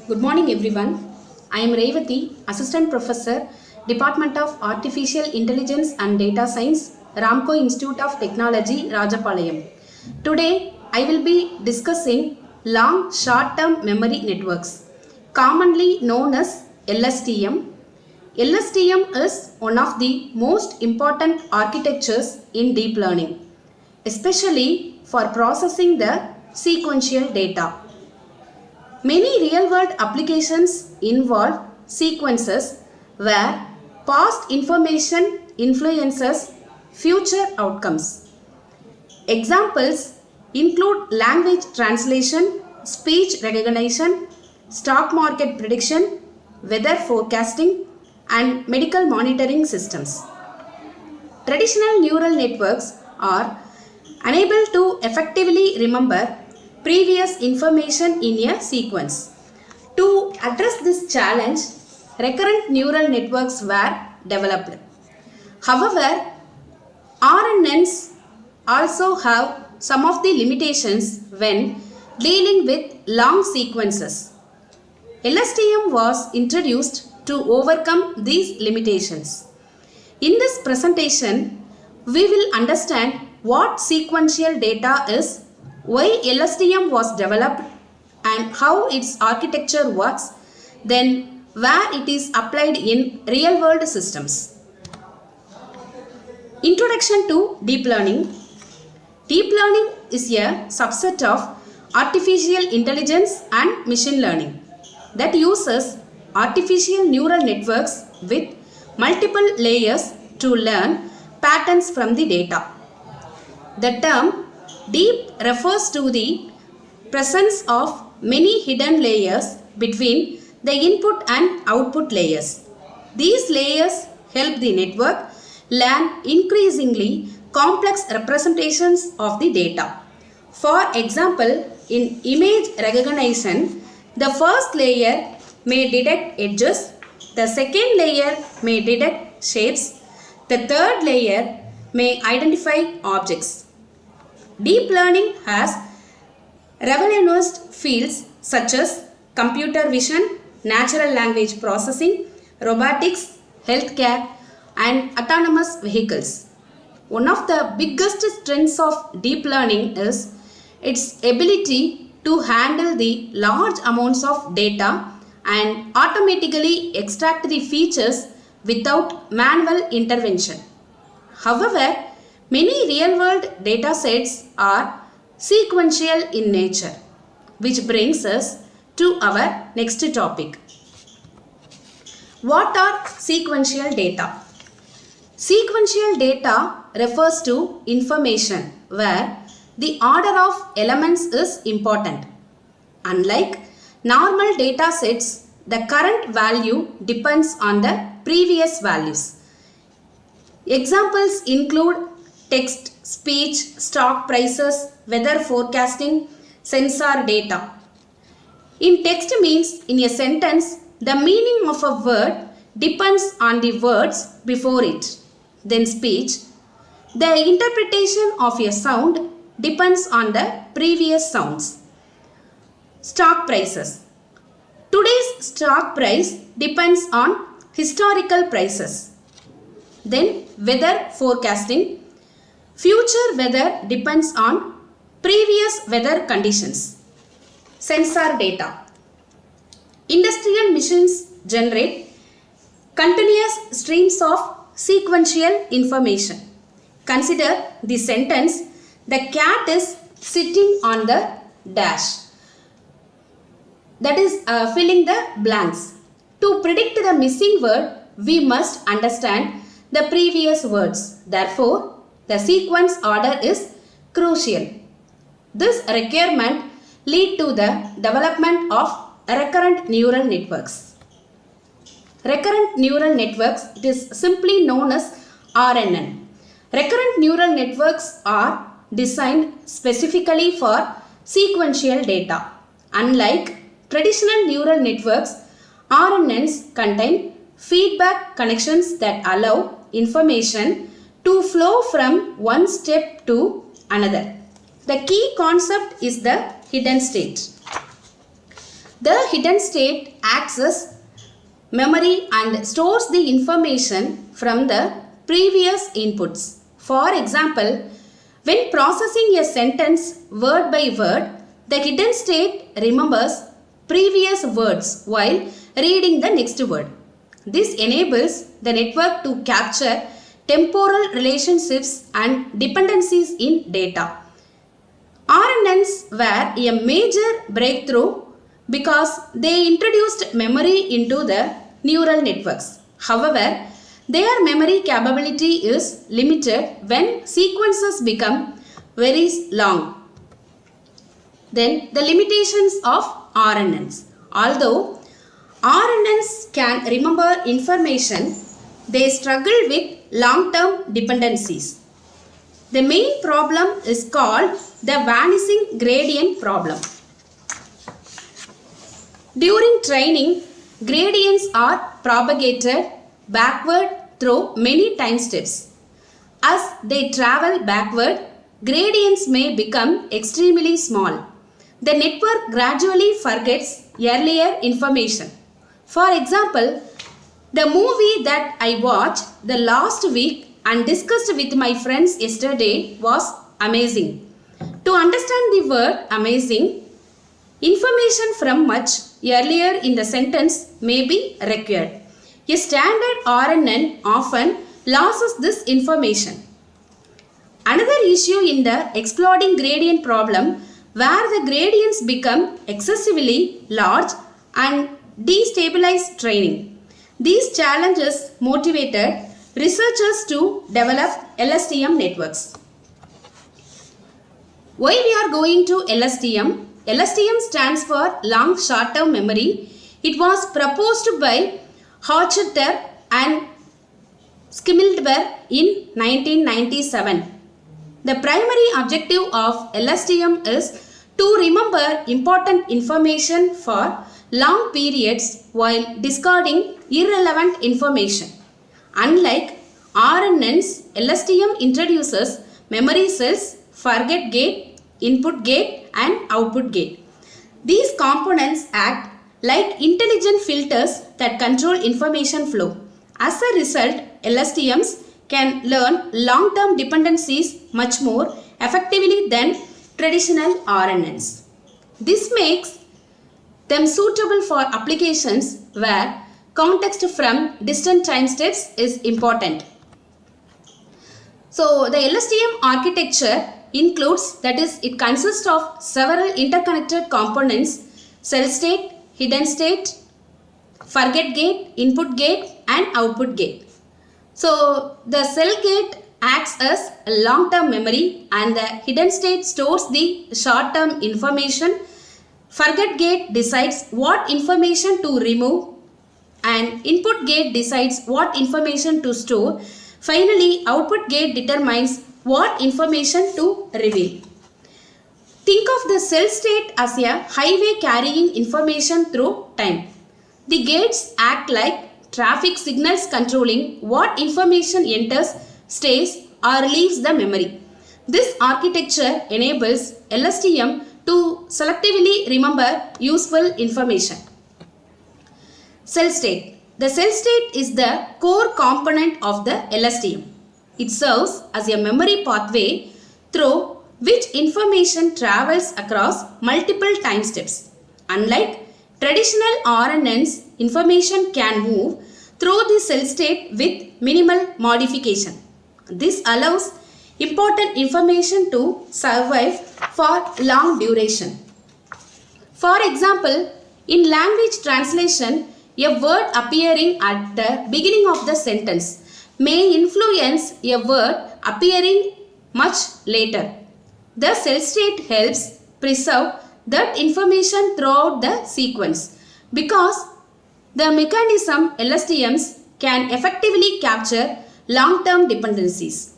Good morning everyone. I am Revati, Assistant Professor, Department of Artificial Intelligence and Data Science, Ramco Institute of Technology, Rajapalayam. Today I will be discussing long short-term memory networks, commonly known as LSTM. LSTM is one of the most important architectures in deep learning, especially for processing the sequential data. Many real-world applications involve sequences where past information influences future outcomes. Examples include language translation, speech recognition, stock market prediction, weather forecasting, and medical monitoring systems. Traditional neural networks are unable to effectively remember previous information in a sequence. To address this challenge, recurrent neural networks were developed. However, RNNs also have some of the limitations when dealing with long sequences. LSTM was introduced to overcome these limitations. In this presentation, we will understand what sequential data is, why LSTM was developed, and how its architecture works, then where it is applied in real-world systems. Introduction to Deep Learning. Deep learning is a subset of artificial intelligence and machine learning that uses artificial neural networks with multiple layers to learn patterns from the data. The term deep refers to the presence of many hidden layers between the input and output layers. These layers help the network learn increasingly complex representations of the data. For example, in image recognition, the first layer may detect edges, the second layer may detect shapes, the third layer may identify objects. Deep learning has revolutionized fields such as computer vision, natural language processing, robotics, healthcare, and autonomous vehicles. One of the biggest strengths of deep learning is its ability to handle the large amounts of data and automatically extract the features without manual intervention. However, many real-world data sets are sequential in nature, which brings us to our next topic. What are sequential data? Sequential data refers to information where the order of elements is important. Unlike normal data sets, the current value depends on the previous values. Examples include text, speech, stock prices, weather forecasting, sensor data. In text means in a sentence, the meaning of a word depends on the words before it. Then speech, the interpretation of a sound depends on the previous sounds. Stock prices. Today's stock price depends on historical prices. Then weather forecasting. Future weather depends on previous weather conditions. Sensor data. Industrial machines generate continuous streams of sequential information. Consider the sentence, the cat is sitting on the dash. That is filling the blanks. To predict the missing word, we must understand the previous words. Therefore, the sequence order is crucial. This requirement leads to the development of recurrent neural networks. Recurrent neural networks, it is simply known as RNN. Recurrent neural networks are designed specifically for sequential data. Unlike traditional neural networks, RNNs contain feedback connections that allow information to flow from one step to another. The key concept is the hidden state. The hidden state acts as memory and stores the information from the previous inputs. For example, when processing a sentence word by word, the hidden state remembers previous words while reading the next word. This enables the network to capture temporal relationships and dependencies in data. RNNs were a major breakthrough because they introduced memory into the neural networks. However, their memory capability is limited when sequences become very long. Then the limitations of RNNs. Although RNNs can remember information, they struggle with long-term dependencies. The main problem is called the vanishing gradient problem. During training, gradients are propagated backward through many time steps. As they travel backward, gradients may become extremely small. The network gradually forgets earlier information. For example, the movie that I watched the last week and discussed with my friends yesterday was amazing. To understand the word amazing, information from much earlier in the sentence may be required. A standard RNN often loses this information. Another issue in the exploding gradient problem, where the gradients become excessively large and destabilize training. These challenges motivated researchers to develop LSTM networks. Why we are going to LSTM? LSTM stands for long short-term memory. It was proposed by Hochschild and Schimmelberg in 1997. The primary objective of LSTM is to remember important information for long periods while discarding irrelevant information. Unlike RNNs, LSTM introduces memory cells, forget gate, input gate and output gate. These components act like intelligent filters that control information flow. As a result, LSTMs can learn long-term dependencies much more effectively than traditional RNNs. This makes them suitable for applications where context from distant time steps is important. So the LSTM architecture includes, that is, it consists of several interconnected components: cell state, hidden state, forget gate, input gate and output gate. So the cell gate acts as a long-term memory and the hidden state stores the short-term information. Forget gate decides what information to remove and input gate decides what information to store. Finally, output gate determines what information to reveal. Think of the cell state as a highway carrying information through time. The gates act like traffic signals controlling what information enters, stays or leaves the memory. This architecture enables LSTM to selectively remember useful information. Cell state. The cell state is the core component of the LSTM. It serves as a memory pathway through which information travels across multiple time steps. Unlike traditional RNNs, information can move through the cell state with minimal modification. This allows important information to survive for long duration. For example, in language translation, a word appearing at the beginning of the sentence may influence a word appearing much later. The cell state helps preserve that information throughout the sequence. Because the mechanism LSTMs can effectively capture long-term dependencies.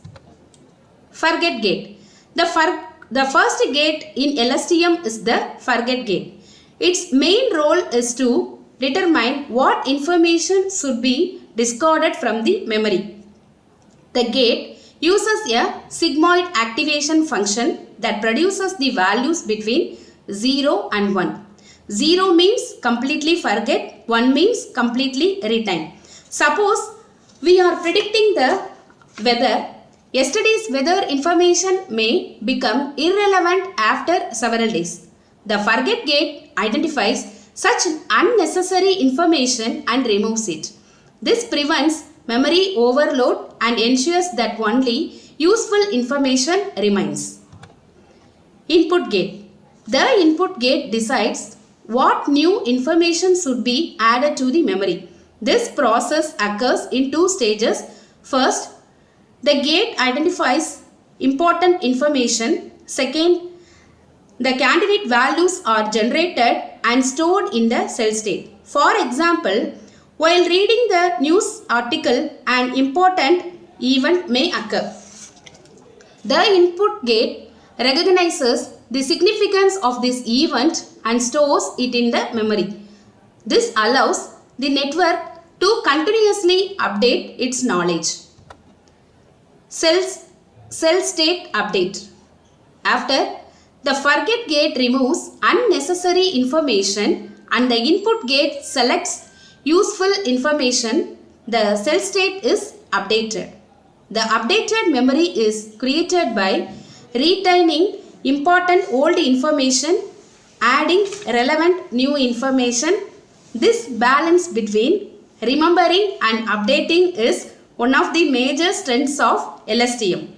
Forget gate. The first gate in LSTM is the forget gate. Its main role is to determine what information should be discarded from the memory. The gate uses a sigmoid activation function that produces the values between 0 and 1. 0 means completely forget, 1 means completely retain. Suppose we are predicting the weather. Yesterday's weather information may become irrelevant after several days. The forget gate identifies such unnecessary information and removes it. This prevents memory overload and ensures that only useful information remains. Input gate. The input gate decides what new information should be added to the memory. This process occurs in two stages. First, the gate identifies important information. Second, the candidate values are generated and stored in the cell state. For example, while reading the news article, an important event may occur. The input gate recognizes the significance of this event and stores it in the memory. This allows the network to continuously update its knowledge. Cell state update. After the forget gate removes unnecessary information and the input gate selects useful information, the cell state is updated. The updated memory is created by retaining important old information, adding relevant new information. This balance between remembering and updating is one of the major strengths of LSTM.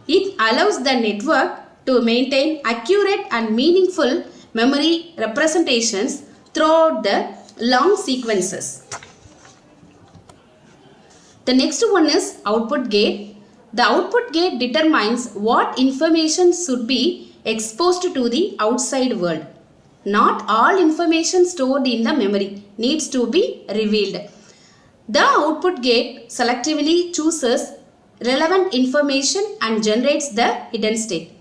It allows the network to maintain accurate and meaningful memory representations throughout the long sequences. The next one is output gate. The output gate determines what information should be exposed to the outside world. Not all information stored in the memory needs to be revealed. The output gate selectively chooses relevant information and generates the hidden state.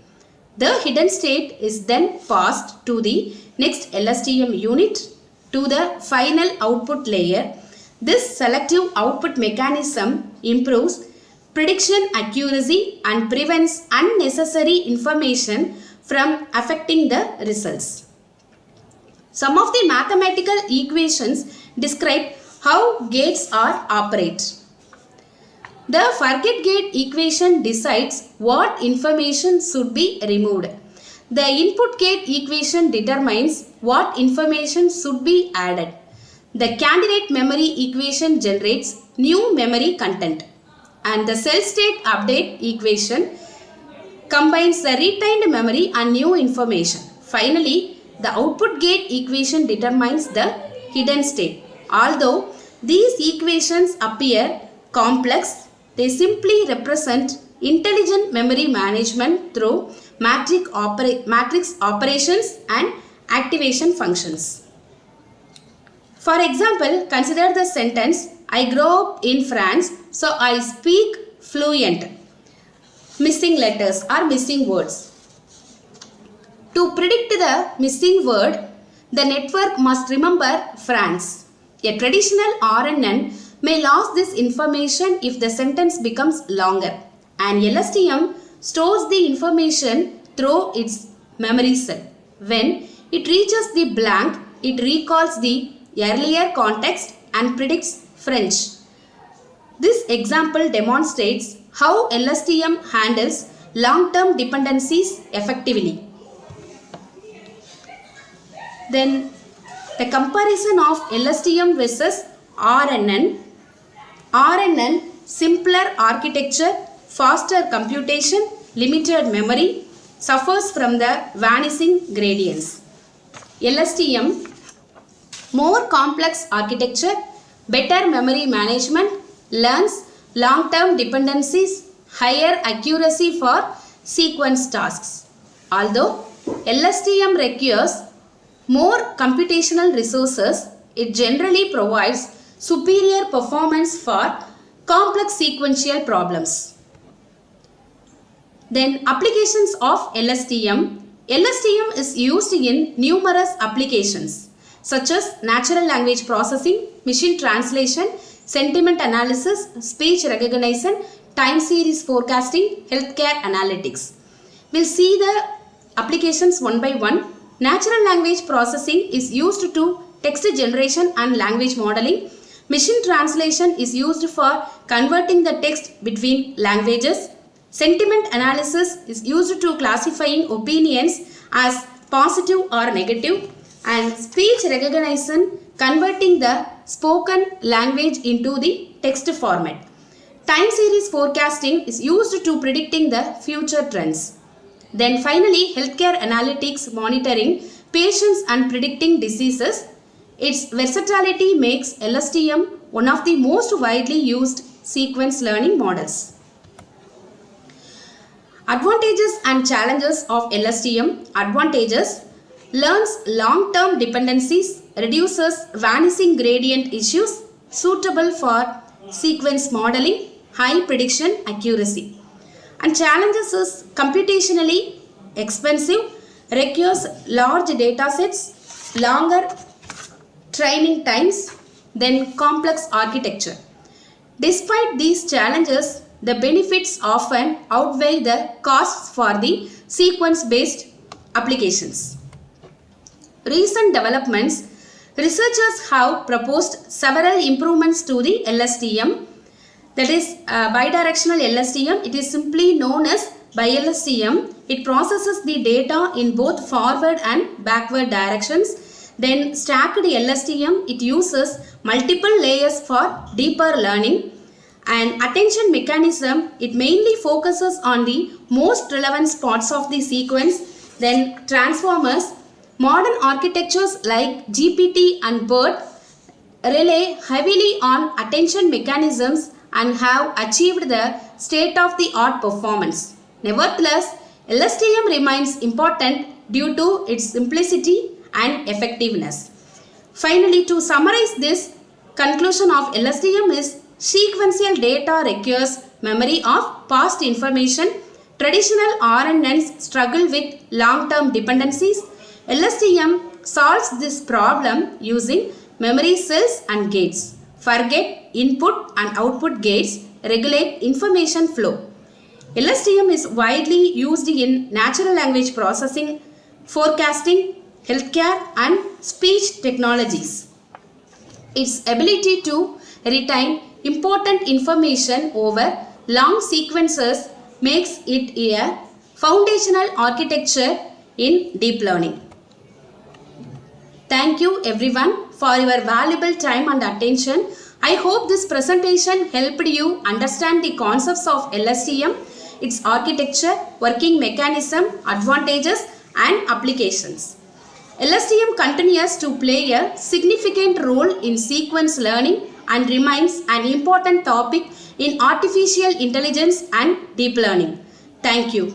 The hidden state is then passed to the next LSTM unit to the final output layer. This selective output mechanism improves prediction accuracy and prevents unnecessary information from affecting the results. Some of the mathematical equations describe how gates operate. The forget gate equation decides what information should be removed. The input gate equation determines what information should be added. The candidate memory equation generates new memory content. And the cell state update equation combines the retained memory and new information. Finally, the output gate equation determines the hidden state. Although these equations appear complex, they simply represent intelligent memory management through matrix operations and activation functions. For example, consider the sentence, I grew up in France, so I speak fluent. Missing letters or missing words. To predict the missing word, the network must remember France. A traditional RNN may lose this information if the sentence becomes longer. And LSTM stores the information through its memory cell. When it reaches the blank, it recalls the earlier context and predicts French. This example demonstrates how LSTM handles long-term dependencies effectively. Then the comparison of LSTM versus RNN. RNN, simpler architecture, faster computation, limited memory, suffers from the vanishing gradients. LSTM, more complex architecture, better memory management, learns long-term dependencies, higher accuracy for sequence tasks. Although LSTM requires more computational resources, it generally provides superior performance for complex sequential problems. Then applications of LSTM. LSTM is used in numerous applications such as natural language processing, machine translation, sentiment analysis, speech recognition, time series forecasting, healthcare analytics. We'll see the applications one by one. Natural language processing is used to text generation and language modeling. Machine translation is used for converting the text between languages. Sentiment analysis is used to classifying opinions as positive or negative. And speech recognition converting the spoken language into the text format. Time series forecasting is used to predicting the future trends. Then finally, healthcare analytics monitoring patients and predicting diseases. Its versatility makes LSTM one of the most widely used sequence learning models. Advantages and challenges of LSTM. Advantages: learns long-term dependencies, reduces vanishing gradient issues, suitable for sequence modeling, high prediction accuracy. And challenges is computationally expensive, requires large data sets, longer training times, then complex architecture. Despite these challenges, the benefits often outweigh the costs for the sequence-based applications. Recent developments: researchers have proposed several improvements to the LSTM, that is bidirectional LSTM. It is simply known as BiLSTM. It processes the data in both forward and backward directions. Then stacked LSTM, it uses multiple layers for deeper learning. And attention mechanism, it mainly focuses on the most relevant spots of the sequence. Then transformers, modern architectures like GPT and BERT rely heavily on attention mechanisms and have achieved the state-of-the-art performance. Nevertheless, LSTM remains important due to its simplicity and effectiveness. Finally, to summarize this, conclusion of LSTM is sequential data requires memory of past information. Traditional RNNs struggle with long-term dependencies. LSTM solves this problem using memory cells and gates. Forget input and output gates regulate information flow. LSTM is widely used in natural language processing, forecasting, healthcare and speech technologies. Its ability to retain important information over long sequences makes it a foundational architecture in deep learning. Thank you everyone for your valuable time and attention. I hope this presentation helped you understand the concepts of LSTM, its architecture, working mechanism, advantages and applications. LSTM continues to play a significant role in sequence learning and remains an important topic in artificial intelligence and deep learning. Thank you.